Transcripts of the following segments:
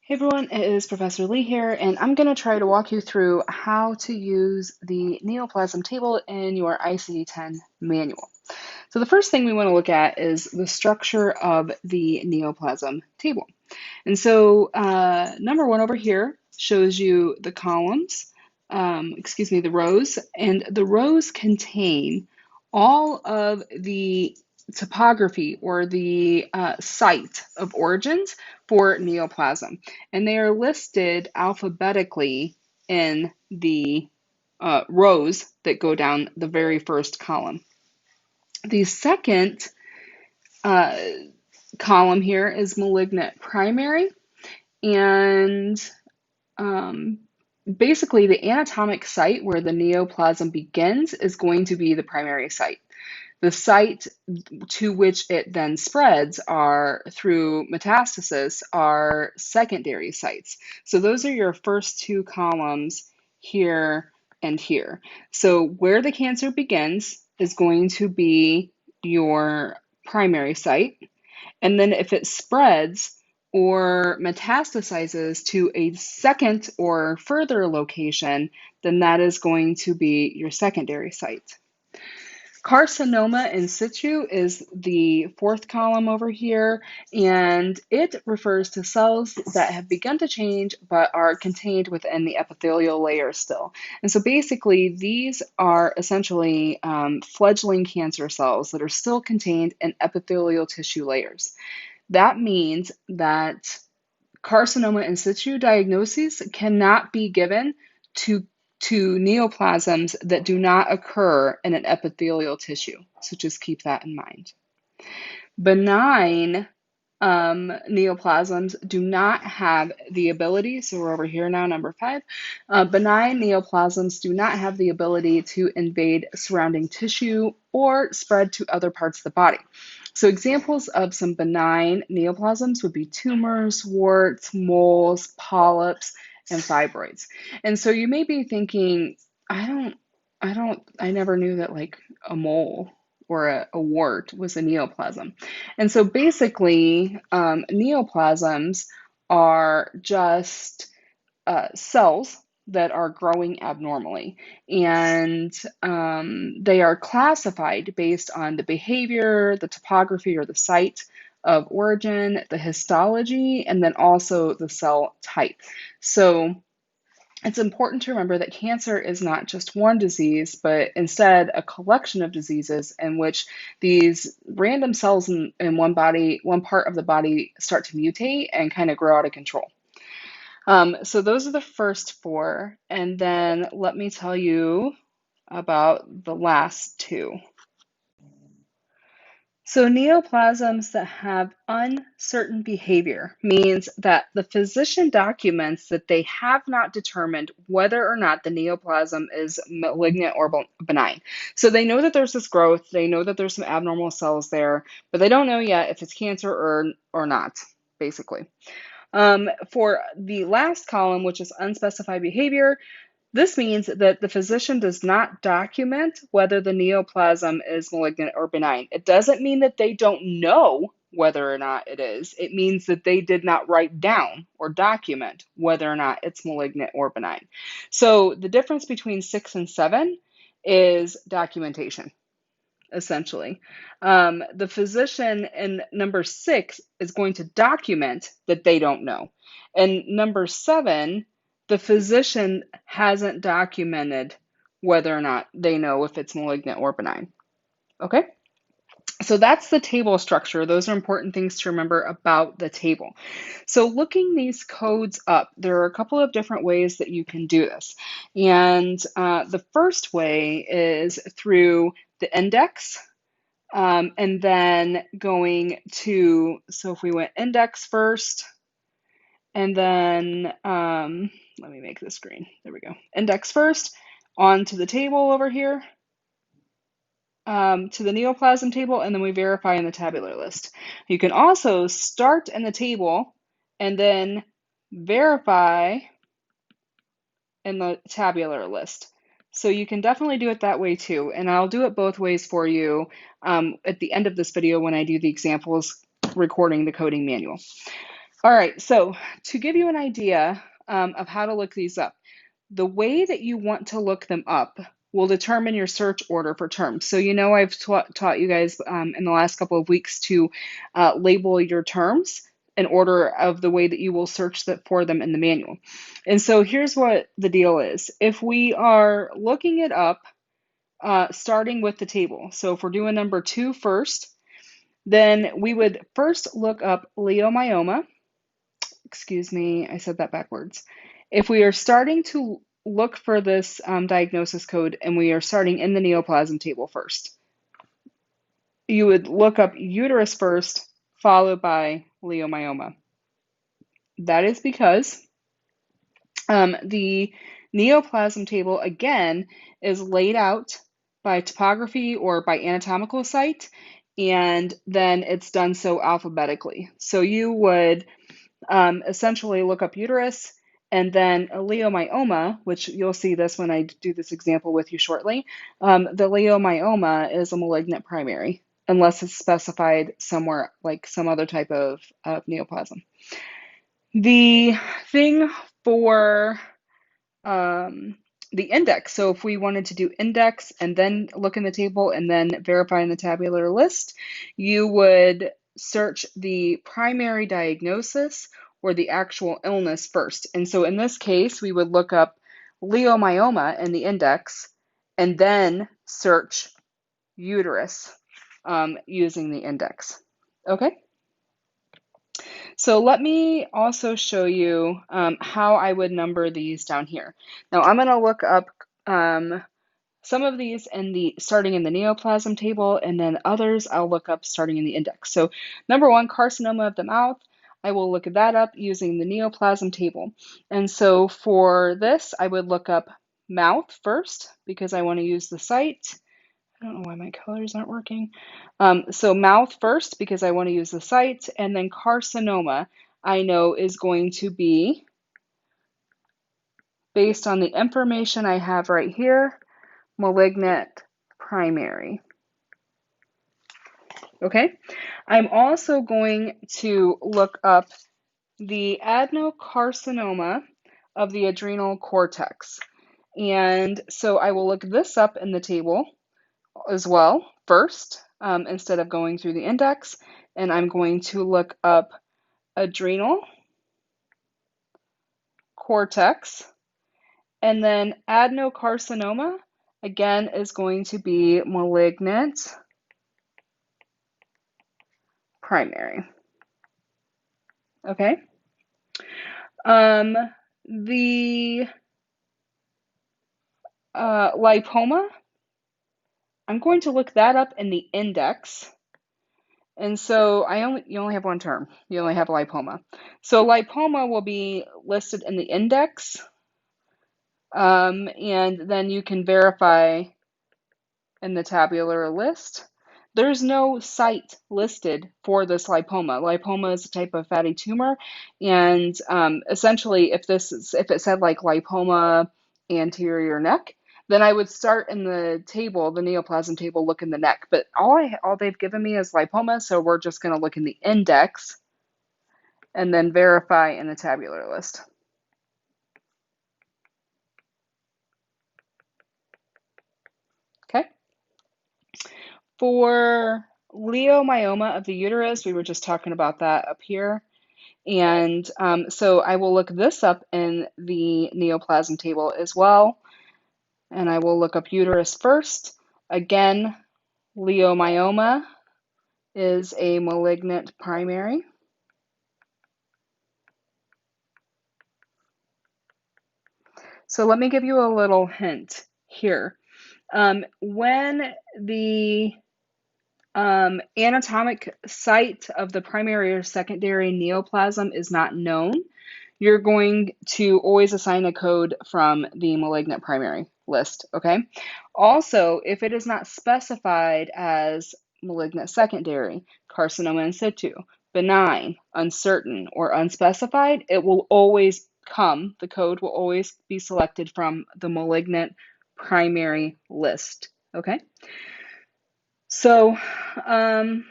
Hey everyone, it is Professor Lee here, and I'm going to try to walk you through how to use the Neoplasm table in your ICD-10 manual. So the first thing we want to look at is the structure of the Neoplasm table. And so number one over here shows you the columns, the rows, and the rows contain all of the topography or the site of origins for neoplasm. And they are listed alphabetically in the rows that go down the very first column. The second uh, column here is malignant primary, and um, basically the anatomic site where the neoplasm begins is going to be the primary site. The site to which it then spreads are through metastasis are secondary sites. So those are your first two columns here and here. So where the cancer begins is going to be your primary site. And then if it spreads or metastasizes to a second or further location, then that is going to be your secondary site. Carcinoma in situ is the fourth column over here, and it refers to cells that have begun to change but are contained within the epithelial layer still. And so basically, these are essentially fledgling cancer cells that are still contained in epithelial tissue layers. That means that carcinoma in situ diagnoses cannot be given to neoplasms that do not occur in an epithelial tissue. So just keep that in mind. Benign neoplasms do not have the ability, so we're over here now, number 5. Benign neoplasms do not have the ability to invade surrounding tissue or spread to other parts of the body. So examples of some benign neoplasms would be tumors, warts, moles, polyps, and fibroids. And so you may be thinking, I never knew that like a mole or a wart was a neoplasm. And so basically, neoplasms are just cells that are growing abnormally. And they are classified based on the behavior, the topography, or the site of origin, the histology, and then also the cell type. So it's important to remember that cancer is not just one disease, but instead a collection of diseases in which these random cells in one part of the body start to mutate and kind of grow out of control. So those are the first 4, and then let me tell you about the last 2. So neoplasms that have uncertain behavior means that the physician documents that they have not determined whether or not the neoplasm is malignant or benign. So they know that there's this growth, they know that there's some abnormal cells there, but they don't know yet if it's cancer or not, basically. For the last column, which is unspecified behavior, this means that the physician does not document whether the neoplasm is malignant or benign. It doesn't mean that they don't know whether or not it is. It means that they did not write down or document whether or not it's malignant or benign. So the difference between 6 and 7 is documentation, essentially. The physician in number 6 is going to document that they don't know. And number 7, the physician hasn't documented whether or not they know if it's malignant or benign. Okay? So that's the table structure. Those are important things to remember about the table. So looking these codes up, there are a couple of different ways that you can do this. And the first way is through the index, and then going to, so if we went index first, and then, let me make this green. There we go. Index first, onto the table over here, to the neoplasm table, and then we verify in the tabular list. You can also start in the table and then verify in the tabular list. So you can definitely do it that way too. And I'll do it both ways for you at the end of this video when I do the examples recording the coding manual. All right, so to give you an idea of how to look these up, the way that you want to look them up will determine your search order for terms. So you know I've taught you guys in the last couple of weeks to label your terms in order of the way that you will search for them in the manual. And so here's what the deal is. If we are looking it up, starting with the table, so if we're doing number 2 first, then we would first look up leiomyoma. Excuse me, I said that backwards. If we are starting to look for this diagnosis code and we are starting in the neoplasm table first, you would look up uterus first, followed by leiomyoma. That is because the neoplasm table, again, is laid out by topography or by anatomical site, and then it's done so alphabetically. So you would essentially look up uterus, and then a leiomyoma, which you'll see this when I do this example with you shortly. The leiomyoma is a malignant primary, unless it's specified somewhere like some other type of neoplasm. The thing for the index, so if we wanted to do index and then look in the table and then verify in the tabular list, you would search the primary diagnosis or the actual illness first. And so in this case, we would look up leiomyoma in the index and then search uterus using the index. Okay? So let me also show you how I would number these down here. Now I'm going to look up some of these starting in the neoplasm table, and then others I'll look up starting in the index. So number 1, carcinoma of the mouth. I will look that up using the neoplasm table. And so for this, I would look up mouth first because I want to use the site. I don't know why my colors aren't working. So mouth first because I want to use the site, and then carcinoma I know is going to be, based on the information I have right here, malignant primary. Okay, I'm also going to look up the adenocarcinoma of the adrenal cortex. And so I will look this up in the table as well first, instead of going through the index, and I'm going to look up adrenal cortex, and then adenocarcinoma again is going to be malignant primary. Okay. The lipoma, I'm going to look that up in the index. And so you only have one term. You only have lipoma. So lipoma will be listed in the index, and then you can verify in the tabular list. There's no site listed for this lipoma. Lipoma is a type of fatty tumor, and essentially, if it said like lipoma anterior neck, then I would start in the table, the neoplasm table, look in the neck. But all they've given me is lipoma, so we're just going to look in the index and then verify in the tabular list. Okay. For leiomyoma of the uterus, we were just talking about that up here. And so I will look this up in the neoplasm table as well. And I will look up uterus first. Again, leiomyoma is a malignant primary. So let me give you a little hint here. When the anatomic site of the primary or secondary neoplasm is not known, you're going to always assign a code from the malignant primary list, okay? Also, if it is not specified as malignant secondary, carcinoma in situ, benign, uncertain, or unspecified, it will always the code will always be selected from the malignant primary list, okay? So, the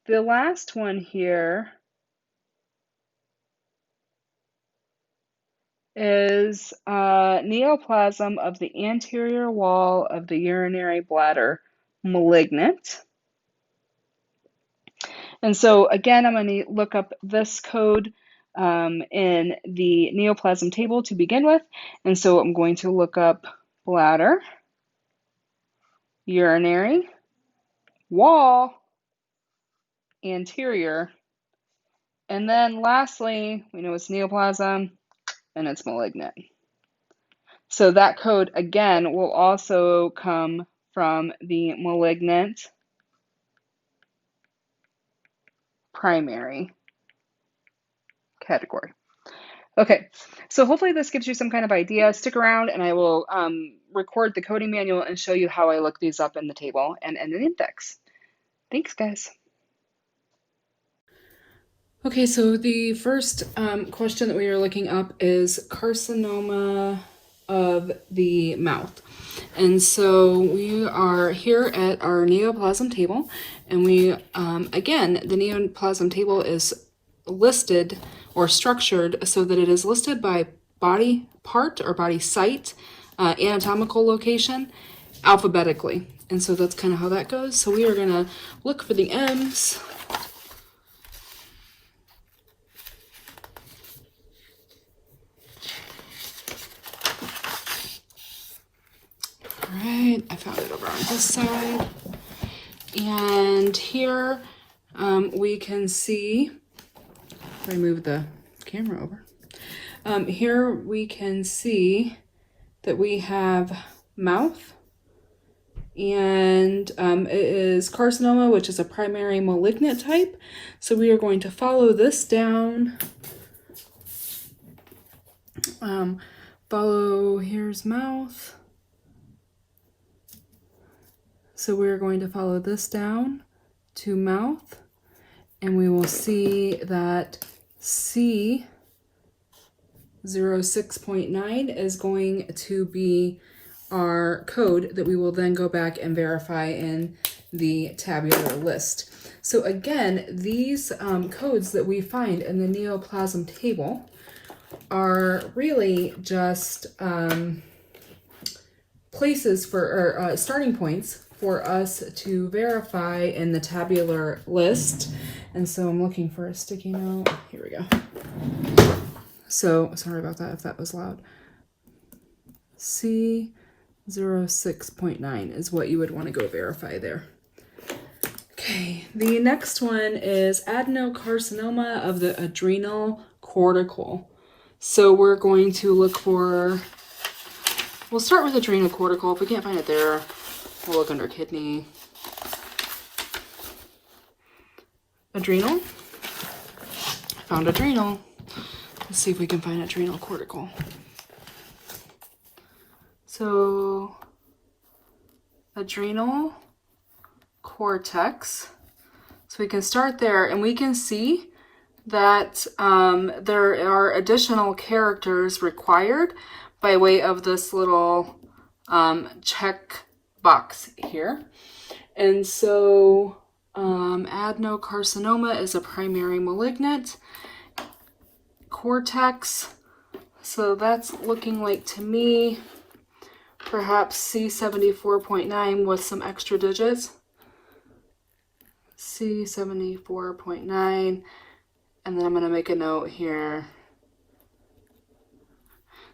last one here is neoplasm of the anterior wall of the urinary bladder malignant? And so again, I'm going to look up this code in the Neoplasm table to begin with. And so I'm going to look up bladder, urinary, wall, anterior, and then lastly, we know it's neoplasm and it's malignant. So that code again will also come from the malignant primary category. Okay, so hopefully this gives you some kind of idea. Stick around and I will record the coding manual and show you how I look these up in the table and in the index. Thanks, guys. Okay, so the first question that we are looking up is carcinoma of the mouth. And so we are here at our neoplasm table, and we, again, the neoplasm table is listed or structured so that it is listed by body part or body site, anatomical location, alphabetically. And so that's kind of how that goes. So we are going to look for the M's. All right, I found it over on this side. And here we can see, if I move the camera over, here we can see that we have mouth, and it is carcinoma, which is a primary malignant type. So we are going to follow this down. Here's mouth. So we're going to follow this down to mouth, and we will see that C06.9 is going to be our code that we will then go back and verify in the tabular list. So again, these codes that we find in the neoplasm table are really just places for, or starting points for us to verify in the tabular list. And so I'm looking for a sticky note. Here we go. So sorry about that if that was loud. C06.9 is what you would want to go verify there. Okay, the next one is adenocarcinoma of the adrenal cortical. So we're going to look for, we'll start with adrenal cortical. If we can't find it there, we'll look under kidney. Adrenal. Found adrenal. Let's see if we can find adrenal cortical. So, adrenal cortex. So we can start there, and we can see that there are additional characters required by way of this little check box here. And so adenocarcinoma is a primary malignant cortex. So that's looking like, to me, perhaps C74.9 with some extra digits. C74.9. And then I'm going to make a note here.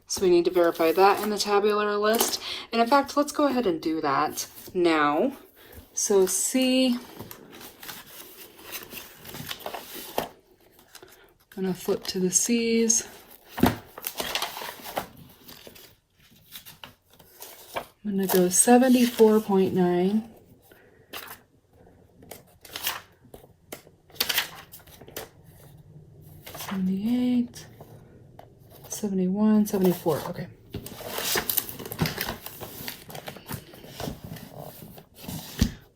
So we need to verify that in the tabular list. And in fact, let's go ahead and do that now. So C, I'm going to flip to the C's. I'm going to go 74.9. 78, 71, 74. Okay.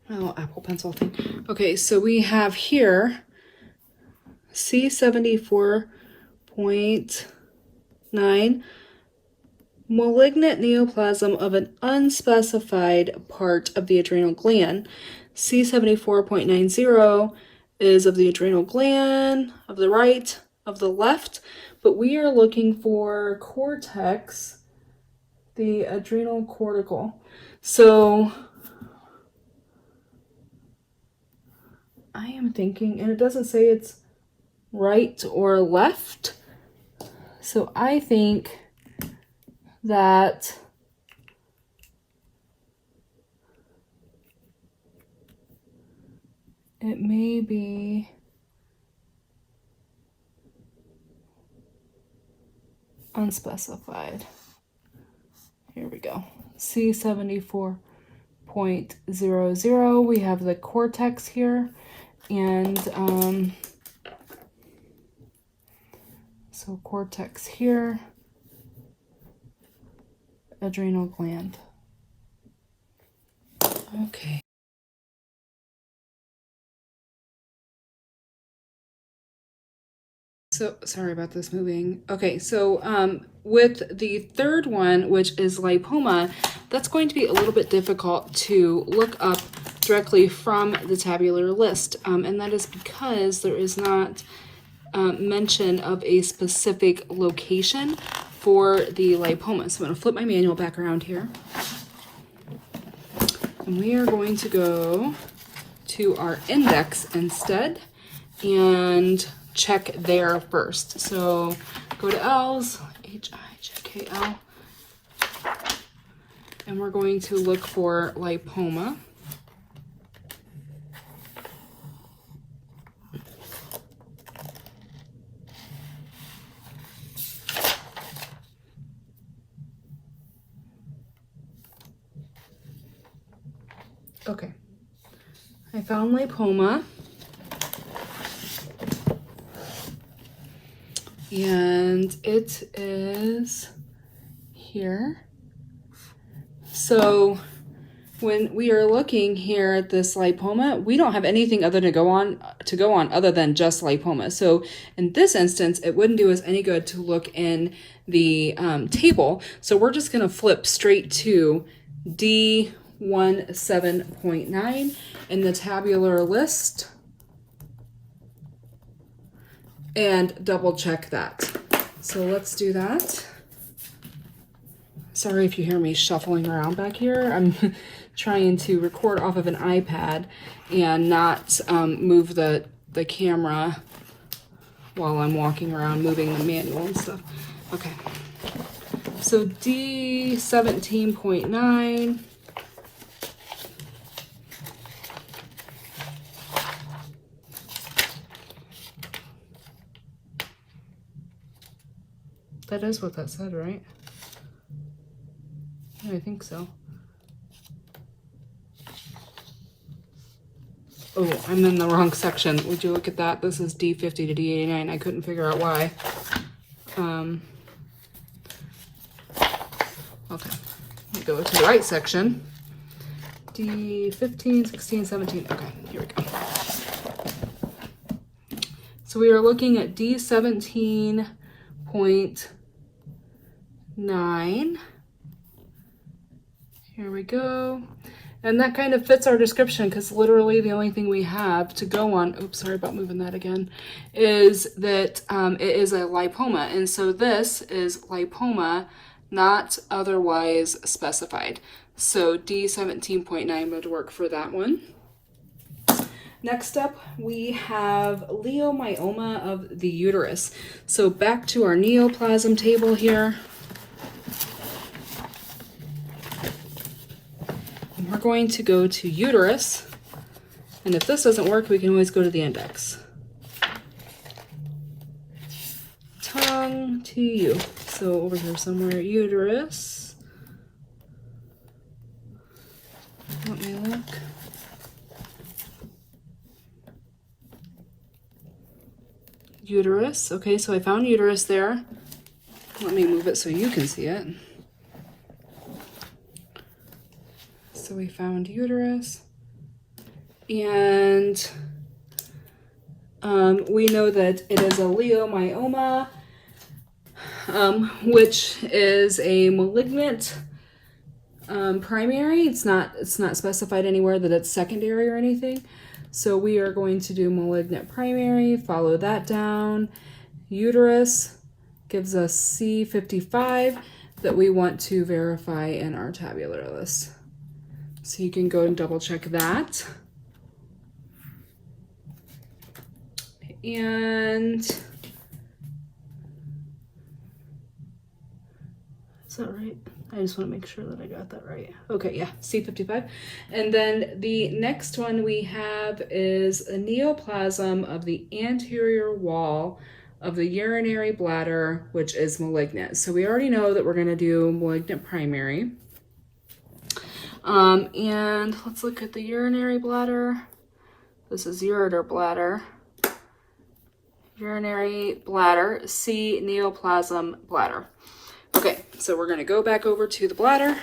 My little Apple Pencil thing. Okay, so we have here C74.9, malignant neoplasm of an unspecified part of the adrenal gland. C74.90 is of the adrenal gland, of the right, of the left, but we are looking for cortex, the adrenal cortical. So I am thinking, and it doesn't say it's right or left, so I think that it may be unspecified. Here we go. C74.00. We have the cortex here, and so cortex here, adrenal gland. Okay. So sorry about this moving. Okay, so with the third one, which is lipoma, that's going to be a little bit difficult to look up directly from the tabular list, and that is because there is not mention of a specific location for the lipoma. So I'm going to flip my manual back around here, and we are going to go to our index instead and check there first. So go to L's, H-I-J-K-L, and we're going to look for lipoma. Okay, I found lipoma. And it is here. So when we are looking here at this lipoma, we don't have anything other to go on other than just lipoma. So in this instance, it wouldn't do us any good to look in the table. So we're just going to flip straight to D17.9 in the tabular list and double check that. So let's do that. Sorry if you hear me shuffling around back here. I'm trying to record off of an iPad and not move the camera while I'm walking around moving the manual and stuff. Okay, so D17.9. That is what that said, right? Yeah, I think so. Oh, I'm in the wrong section. Would you look at that? This is D50 to D89. I couldn't figure out why. Okay, let me go to the right section. D15, 16, 17. Okay, here we go. So we are looking at D17.9. Here we go. And that kind of fits our description because literally the only thing we have to go on, oops, sorry about moving that again, is that it is a lipoma. And so this is lipoma, not otherwise specified. So D17.9 would work for that one. Next up, we have leiomyoma of the uterus. So back to our neoplasm table here. And we're going to go to uterus. And if this doesn't work, we can always go to the index. Tongue to you. So over here somewhere, uterus. Let me look. Uterus. Okay, so I found uterus there. Let me move it so you can see it. So we found uterus. And we know that it is a leiomyoma, which is a malignant primary. It's not specified anywhere that it's secondary or anything. So we are going to do malignant primary, follow that down, uterus, gives us C55 that we want to verify in our tabular list. So you can go and double check that. And is that right? I just want to make sure that I got that right. Okay, yeah, C55. And then the next one we have is a neoplasm of the anterior wall of the urinary bladder, which is malignant. So we already know that we're going to do malignant primary. And let's look at the urinary bladder. This is ureter bladder. Urinary bladder, C, neoplasm bladder. Okay, so we're going to go back over to the bladder.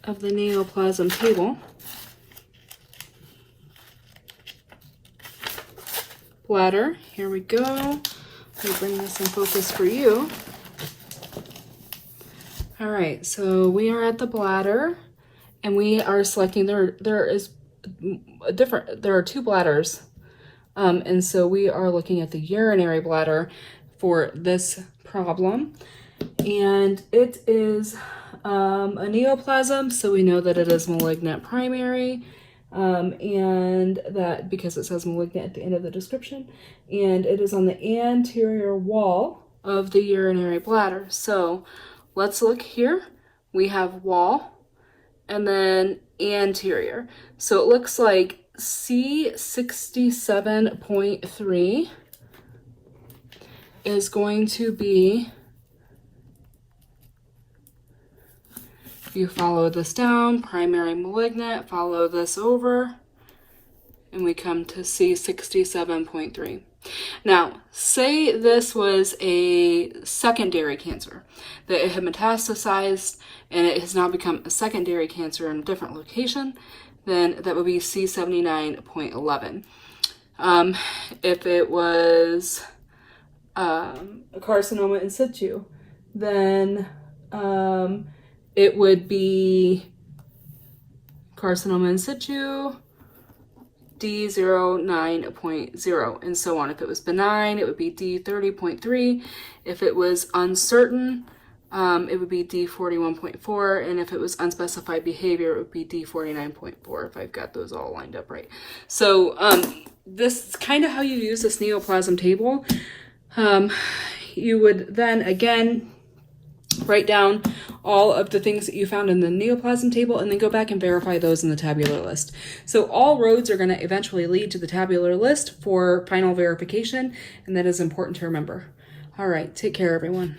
Of the neoplasm table. Bladder, here we go. Let me bring this in focus for you. All right, so we are at the bladder and we are selecting, there are two bladders. And so we are looking at the urinary bladder for this problem. And it is a neoplasm, so we know that it is malignant primary. And that because it says malignant at the end of the description, and it is on the anterior wall of the urinary bladder. So let's look here. We have wall and then anterior. So it looks like C67.3 is going to be, if you follow this down, primary malignant, follow this over, and we come to C67.3. Now, say this was a secondary cancer, that it had metastasized and it has now become a secondary cancer in a different location, then that would be C79.11. If it was a carcinoma in situ, then it would be carcinoma in situ, D09.0, and so on. If it was benign, it would be D30.3. If it was uncertain, it would be D41.4, and if it was unspecified behavior, it would be D49.4, if I've got those all lined up right. So this is kind of how you use this neoplasm table. You would then, again, write down all of the things that you found in the neoplasm table and then go back and verify those in the tabular list. So all roads are going to eventually lead to the tabular list for final verification, and that is important to remember. All right, take care, everyone.